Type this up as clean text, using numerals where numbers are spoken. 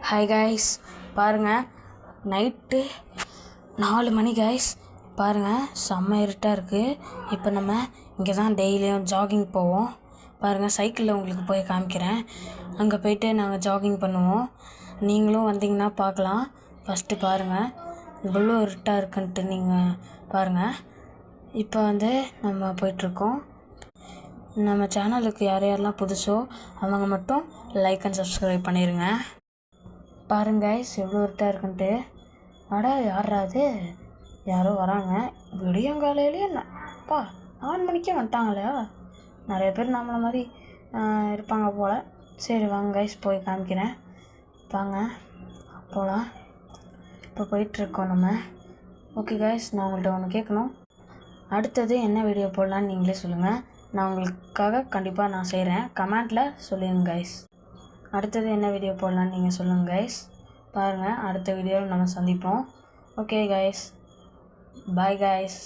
Hi guys, பாருங்கள் night 4 மணி guys. பாருங்கள் செம்ம இருட்டாக இருக்குது. இப்போ நம்ம இங்கே தான் டெய்லியும் ஜாகிங் போவோம். பாருங்கள் சைக்கிளில் உங்களுக்கு போய் காமிக்கிறேன். அங்கே போய்ட்டு நாங்கள் ஜாகிங் பண்ணுவோம். நீங்களும் வந்தீங்கன்னா பார்க்கலாம். ஃபஸ்ட்டு பாருங்கள் இவ்வளோ இருட்டாக இருக்குன்ட்டு நீங்கள் பாருங்கள். இப்போ நம்ம போயிட்டுருக்கோம். நம்ம சேனலுக்கு யாரெல்லாம் புதுசோ அவங்க மட்டும் லைக் அண்ட் சப்ஸ்கிரைப் பண்ணிடுங்க. பாருங்க கைஸ் எவ்வளோ இருட்டாக இருக்குன்ட்டு. அட யாரா அது? யாரோ வராங்க விடியங்காலையிலேயே. அப்பா 4 மணிக்கே வந்துட்டாங்களையா? நிறைய பேர் நம்மளை மாதிரி இருப்பாங்க போல். சரி வாங்க கைஸ் போய் காமிக்கிறேன். வாங்க போகலாம். இப்போ போயிட்டுருக்கோம் நம்ம. ஓகே கைஸ், நான் உங்கள்கிட்ட ஒன்று கேட்கணும். அடுத்தது என்ன வீடியோ போடலான்னு நீங்களே சொல்லுங்கள். நான் உங்களுக்காக கண்டிப்பாக நான் செய்கிறேன். கமெண்ட்டில் சொல்லுங்கள் கைஸ். அடுத்தது என்ன வீடியோ போடலான்னு நீங்கள் சொல்லுங்கள் கைஸ். பாருங்கள் அடுத்த வீடியோவில் நம்ம சந்திப்போம். Okay guys, bye guys.